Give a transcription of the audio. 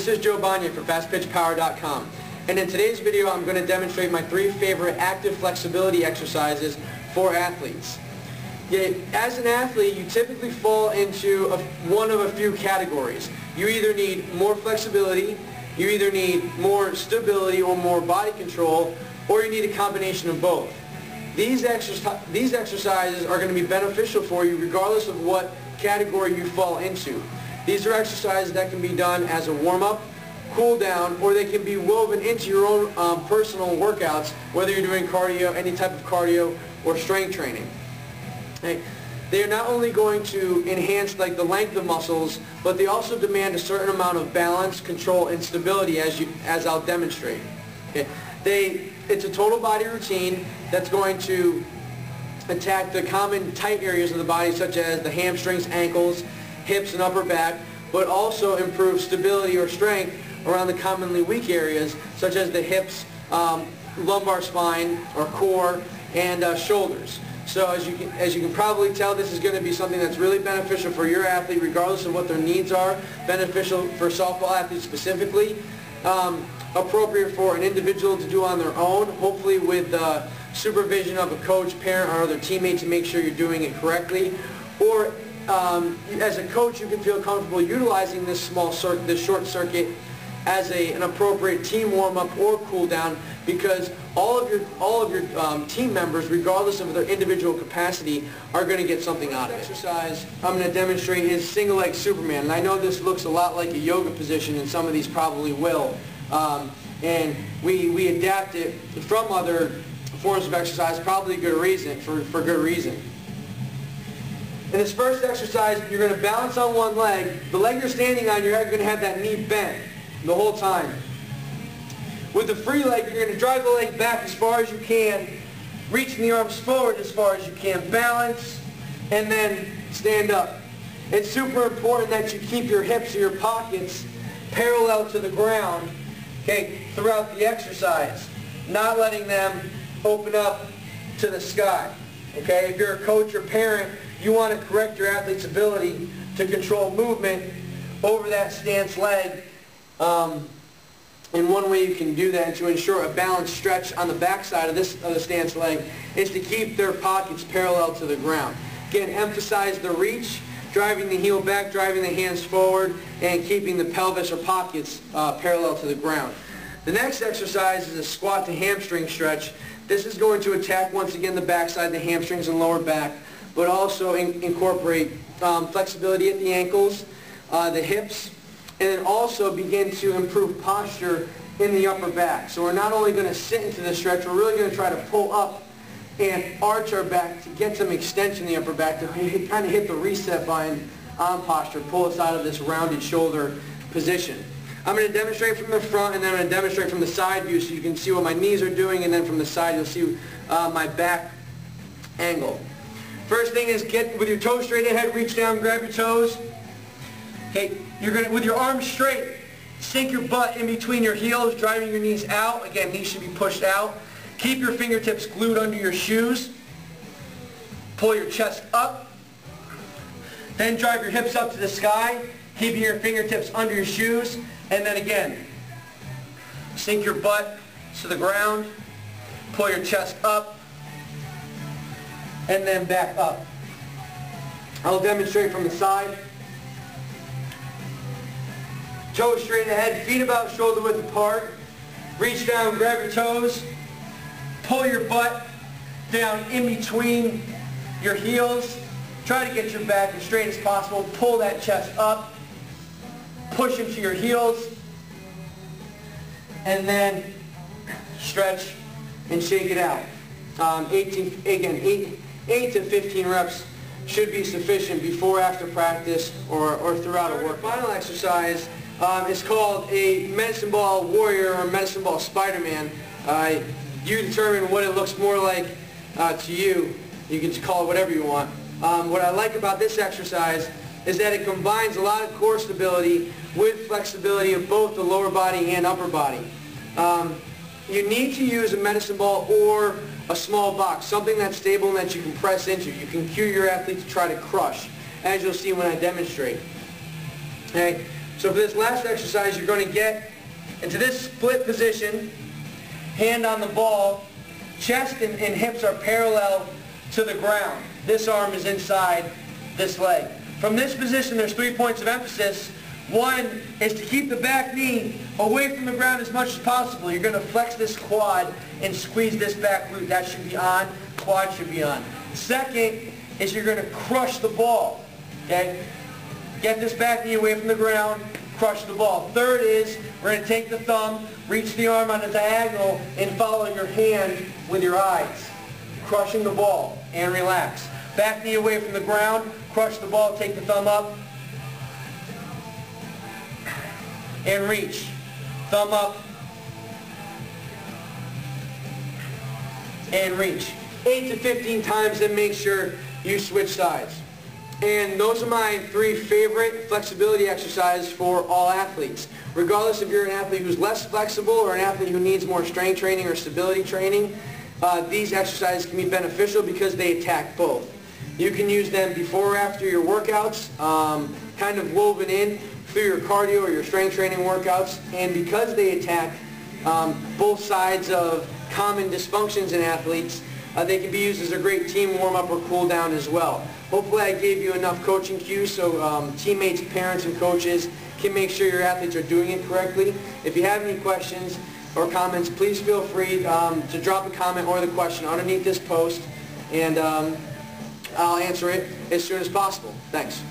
This is Joe Banya from FastPitchPower.com, and in today's video I'm going to demonstrate my 3 favorite active flexibility exercises for athletes. As an athlete, you typically fall into one of a few categories. You either need more flexibility, you either need more stability or more body control, or you need a combination of both. These exercises are going to be beneficial for you regardless of what category you fall into. These are exercises that can be done as a warm-up, cool-down, or they can be woven into your own personal workouts, whether you're doing cardio, any type of cardio, or strength training. Okay. They are not only going to enhance the length of muscles, but they also demand a certain amount of balance, control, and stability as I'll demonstrate. Okay. It's a total body routine that's going to attack the common tight areas of the body, such as the hamstrings, ankles, hips, and upper back, but also improve stability or strength around the commonly weak areas, such as the hips, lumbar spine or core, and shoulders. So as you can probably tell, this is going to be something that's really beneficial for your athlete regardless of what their needs are, beneficial for softball athletes specifically, appropriate for an individual to do on their own, hopefully with the supervision of a coach, parent, or other teammate to make sure you're doing it correctly. Or as a coach, you can feel comfortable utilizing this short circuit as an appropriate team warm-up or cool-down, because all of your team members, regardless of their individual capacity, are going to get something out of it. Exercise I'm going to demonstrate is single leg Superman, and I know this looks a lot like a yoga position, and some of these probably will. And we adapt it from other forms of exercise, probably good reason, for good reason. In this first exercise, you're going to balance on one leg. The leg you're standing on, you're going to have that knee bent the whole time. With the free leg, you're going to drive the leg back as far as you can, reaching the arms forward as far as you can, balance, and then stand up. It's super important that you keep your hips or your pockets parallel to the ground, okay, throughout the exercise, not letting them open up to the sky. Okay, if you're a coach or parent, you want to correct your athlete's ability to control movement over that stance leg. And one way you can do that, and to ensure a balanced stretch on the backside of the stance leg, is to keep their pockets parallel to the ground. Again, emphasize the reach, driving the heel back, driving the hands forward, and keeping the pelvis or pockets parallel to the ground. The next exercise is a squat to hamstring stretch. This is going to attack, once again, the backside, the hamstrings and lower back, but also incorporate flexibility at the ankles, the hips, and then also begin to improve posture in the upper back. So we're not only going to sit into the stretch, we're really going to try to pull up and arch our back to get some extension in the upper back, to kind of hit the reset button on posture, pull us out of this rounded shoulder position. I'm going to demonstrate from the front, and then I'm going to demonstrate from the side view so you can see what my knees are doing, and then from the side you'll see my back angle. First thing is, get with your toes straight ahead, reach down, grab your toes. Okay, you're going to, with your arms straight, sink your butt in between your heels, driving your knees out. Again, knees should be pushed out. Keep your fingertips glued under your shoes. Pull your chest up. Then drive your hips up to the sky, keeping your fingertips under your shoes. And then again, sink your butt to the ground, pull your chest up, and then back up. I'll demonstrate from the side. Toes straight ahead, feet about shoulder width apart. Reach down, grab your toes. Pull your butt down in between your heels. Try to get your back as straight as possible. Pull that chest up. Push into your heels. And then stretch and shake it out. 8 to 15 reps should be sufficient before, after practice, or throughout a workout. The final exercise is called a medicine ball warrior or medicine ball Spider-Man. You determine what it looks more like to you. You can call it whatever you want. What I like about this exercise is that it combines a lot of core stability with flexibility of both the lower body and upper body. You need to use a medicine ball or a small box, something that's stable and that you can press into. You can cue your athlete to try to crush, as you'll see when I demonstrate. Okay? So for this last exercise, you're going to get into this split position, hand on the ball, chest and hips are parallel to the ground. This arm is inside this leg. From this position, there's 3 points of emphasis. One is to keep the back knee away from the ground as much as possible. You're going to flex this quad and squeeze this back glute. That should be on. Quad should be on. Second is you're going to crush the ball. Okay? Get this back knee away from the ground, crush the ball. Third is we're going to take the thumb, reach the arm on a diagonal, and follow your hand with your eyes. Crushing the ball and relax. Back knee away from the ground, crush the ball, take the thumb up, and reach. Thumb up, and reach. 8 to 15 times, and make sure you switch sides. And those are my 3 favorite flexibility exercises for all athletes. Regardless if you're an athlete who's less flexible or an athlete who needs more strength training or stability training, these exercises can be beneficial because they attack both. You can use them before or after your workouts, kind of woven in through your cardio or your strength training workouts, and because they attack both sides of common dysfunctions in athletes, they can be used as a great team warm-up or cool-down as well. Hopefully I gave you enough coaching cues so teammates, parents, and coaches can make sure your athletes are doing it correctly. If you have any questions or comments, please feel free to drop a comment or the question underneath this post, and I'll answer it as soon as possible. Thanks.